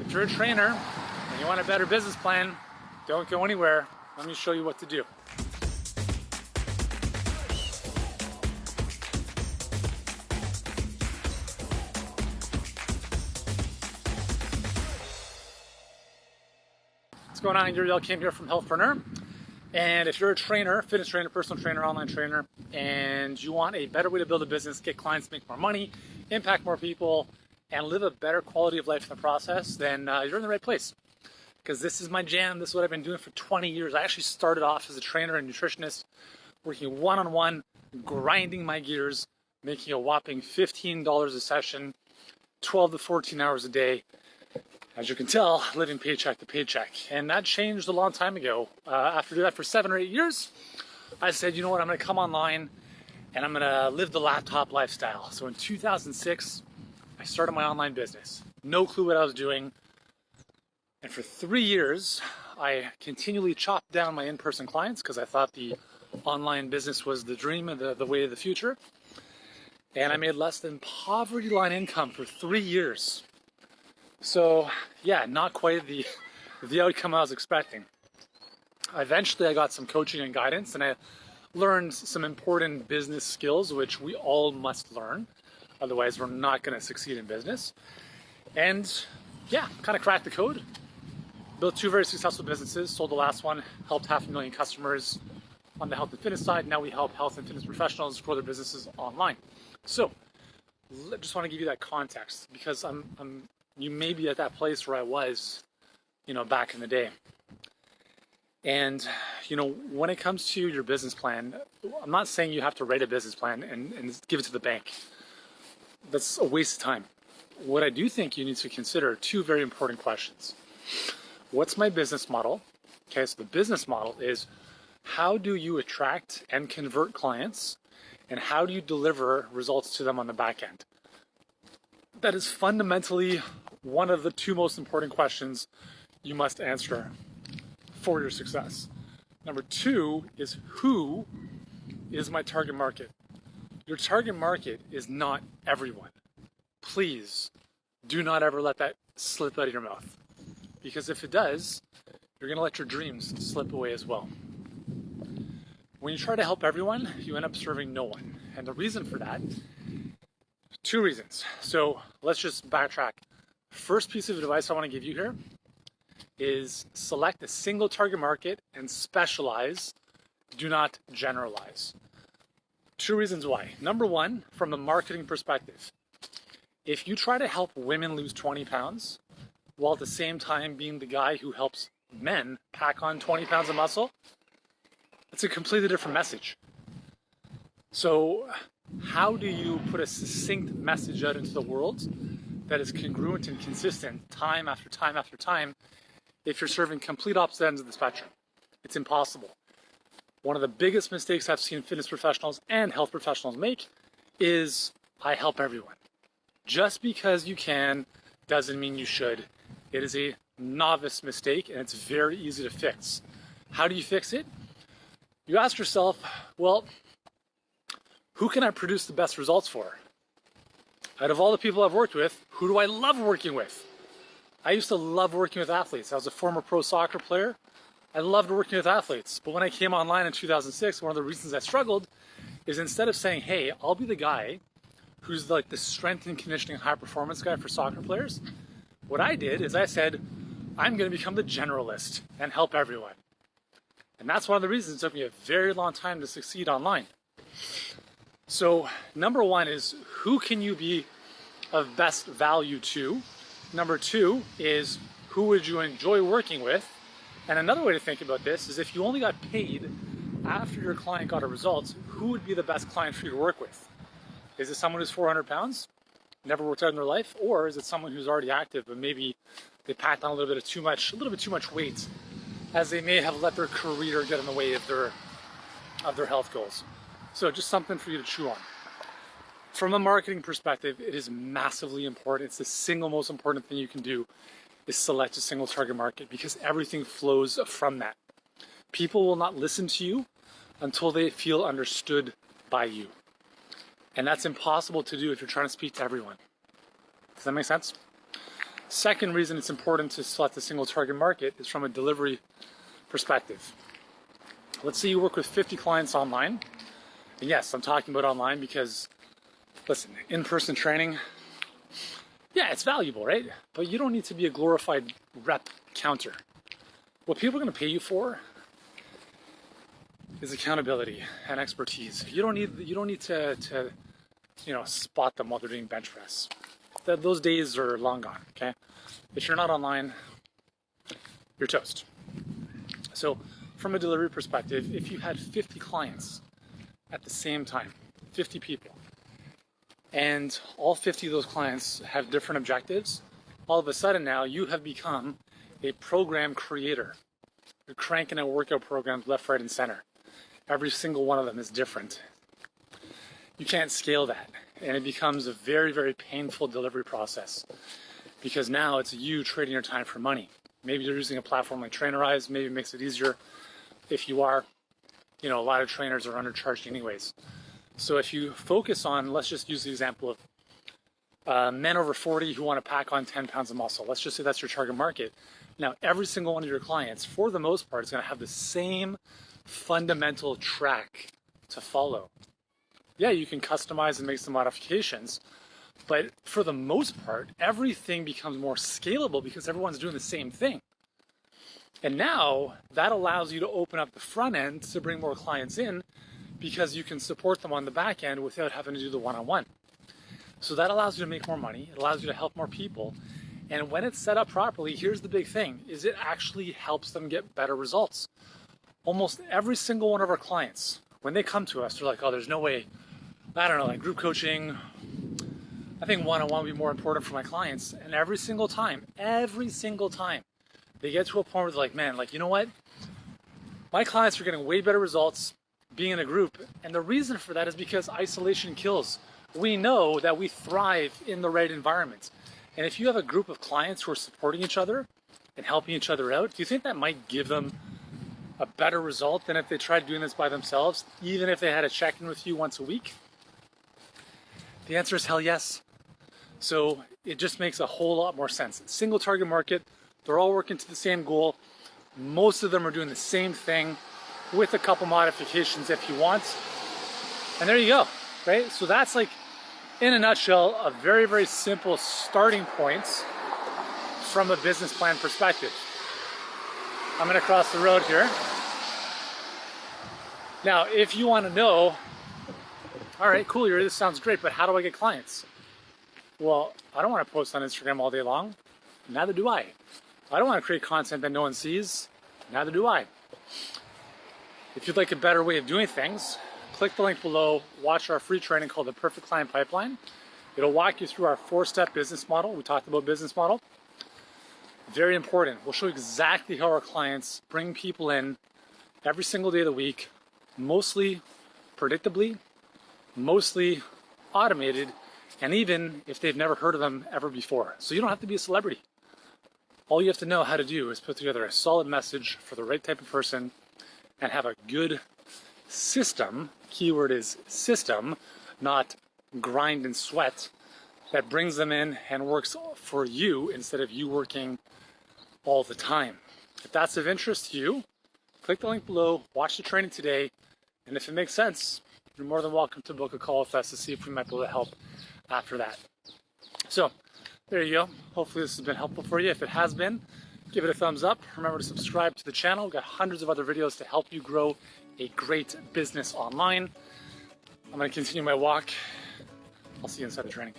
If you're a trainer and you want a better business plan, don't go anywhere. Let me show you what to do. What's going on? Gabriel Kim here from Healthpreneur. And if you're a trainer, fitness trainer, personal trainer, online trainer, and you want a better way to build a business, get clients, make more money, impact more people, and live a better quality of life in the process, then you're in the right place. Because this is my jam. This is what I've been doing for 20 years. I actually started off as a trainer and nutritionist, working one-on-one, grinding my gears, making a whopping $15 a session, 12 to 14 hours a day. As you can tell, living paycheck to paycheck. And that changed a long time ago. After doing that for 7 or 8 years, I said, you know what, I'm gonna come online and I'm gonna live the laptop lifestyle. So in 2006, I started my online business. No clue what I was doing. And for 3 years, I continually chopped down my in-person clients because I thought the online business was the dream and the way of the future. And I made less than poverty line income for 3 years. So yeah, not quite the outcome I was expecting. Eventually I got some coaching and guidance, and I learned some important business skills which we all must learn. Otherwise we're not going to succeed in business. And yeah, kind of cracked the code. Built 2 very successful businesses. Sold the last one, helped 500,000 customers on the health and fitness side. Now we help health and fitness professionals grow their businesses online. So I just want to give you that context because you may be at that place where I was, back in the day. And, when it comes to your business plan, I'm not saying you have to write a business plan and give it to the bank. That's a waste of time. What I do think you need to consider are 2 very important questions. What's my business model? Okay, so the business model is how do you attract and convert clients, and how do you deliver results to them on the back end? That is fundamentally one of the 2 most important questions you must answer for your success. Number 2 is, who is my target market? Your target market is not everyone. Please do not ever let that slip out of your mouth. Because if it does, you're going to let your dreams slip away as well. When you try to help everyone, you end up serving no one. And the reason for that, 2 reasons. So let's just backtrack. First piece of advice I want to give you here is select a single target market and specialize. Do not generalize. 2 reasons why. Number 1, from the marketing perspective. If you try to help women lose 20 pounds while at the same time being the guy who helps men pack on 20 pounds of muscle, it's a completely different message. So how do you put a succinct message out into the world that is congruent and consistent time after time after time if you're serving complete opposite ends of the spectrum? It's impossible. One of the biggest mistakes I've seen fitness professionals and health professionals make is, I help everyone. Just because you can doesn't mean you should. It is a novice mistake, and it's very easy to fix. How do you fix it? You ask yourself, well, who can I produce the best results for? Out of all the people I've worked with, who do I love working with? I used to love working with athletes. I was a former pro soccer player. I loved working with athletes. But when I came online in 2006, one of the reasons I struggled is instead of saying, hey, I'll be the guy who's like the strength and conditioning high performance guy for soccer players, what I did is I said, I'm going to become the generalist and help everyone. And that's one of the reasons it took me a very long time to succeed online. So number 1 is, who can you be of best value to? Number 2 is, who would you enjoy working with? And another way to think about this is, if you only got paid after your client got a result, who would be the best client for you to work with? Is it someone who's 400 pounds, never worked out in their life? Or is it someone who's already active, but maybe they packed on a little bit too much weight, as they may have let their career get in the way of their health goals? So just something for you to chew on. From a marketing perspective, it is massively important. It's the single most important thing you can do, is select a single target market, because everything flows from that. People will not listen to you until they feel understood by you. And that's impossible to do if you're trying to speak to everyone. Does that make sense? Second reason it's important to select a single target market is from a delivery perspective. Let's say you work with 50 clients online. And yes, I'm talking about online because, listen, in-person training, yeah, it's valuable, right? But you don't need to be a glorified rep counter. What people are going to pay you for is accountability and expertise. You don't need to spot them while they're doing bench press. Those days are long gone, okay? If you're not online, you're toast. So from a delivery perspective, if you had 50 clients at the same time, 50 people, and all 50 of those clients have different objectives, all of a sudden now you have become a program creator. You're cranking out workout programs left, right, and center. Every single one of them is different. You can't scale that, and it becomes a very, very painful delivery process because now it's you trading your time for money. Maybe you're using a platform like Trainerize, maybe it makes it easier. If you are, a lot of trainers are undercharged anyways. So if you focus on, let's just use the example of men over 40 who want to pack on 10 pounds of muscle. Let's just say that's your target market. Now, every single one of your clients, for the most part, is going to have the same fundamental track to follow. Yeah, you can customize and make some modifications, but for the most part, everything becomes more scalable because everyone's doing the same thing. And now that allows you to open up the front end to bring more clients in because you can support them on the back end without having to do the one-on-one. So that allows you to make more money. It allows you to help more people. And when it's set up properly, here's the big thing, is it actually helps them get better results. Almost every single one of our clients, when they come to us, they're like, oh, there's no way, I don't know, like group coaching, I think one-on-one would be more important for my clients. And every single time, they get to a point where they're like, man, like, you know what? My clients are getting way better results being in a group. And the reason for that is because isolation kills. We know that we thrive in the right environment. And if you have a group of clients who are supporting each other and helping each other out, do you think that might give them a better result than if they tried doing this by themselves, even if they had a check-in with you once a week? The answer is hell yes. So it just makes a whole lot more sense. Single target market, they're all working to the same goal. Most of them are doing the same thing with a couple modifications if you want. And there you go, right? So that's like, in a nutshell, a very, very simple starting point from a business plan perspective. I'm gonna cross the road here. Now, if you wanna know, all right, cool, this sounds great, but how do I get clients? Well, I don't wanna post on Instagram all day long. Neither do I. I don't wanna create content that no one sees. Neither do I. If you'd like a better way of doing things, click the link below, watch our free training called the Perfect Client Pipeline. It'll walk you through our 4-step business model. We talked about business model. Very important. We'll show you exactly how our clients bring people in every single day of the week, mostly predictably, mostly automated, and even if they've never heard of them ever before. So you don't have to be a celebrity. All you have to know how to do is put together a solid message for the right type of person and have a good system, keyword is system, not grind and sweat, that brings them in and works for you instead of you working all the time. If that's of interest to you, click the link below, watch the training today, and if it makes sense, you're more than welcome to book a call with us to see if we might be able to help after that. So there you go. Hopefully this has been helpful for you. If it has been, give it a thumbs up. Remember to subscribe to the channel. We've got hundreds of other videos to help you grow a great business online. I'm going to continue my walk. I'll see you inside the training.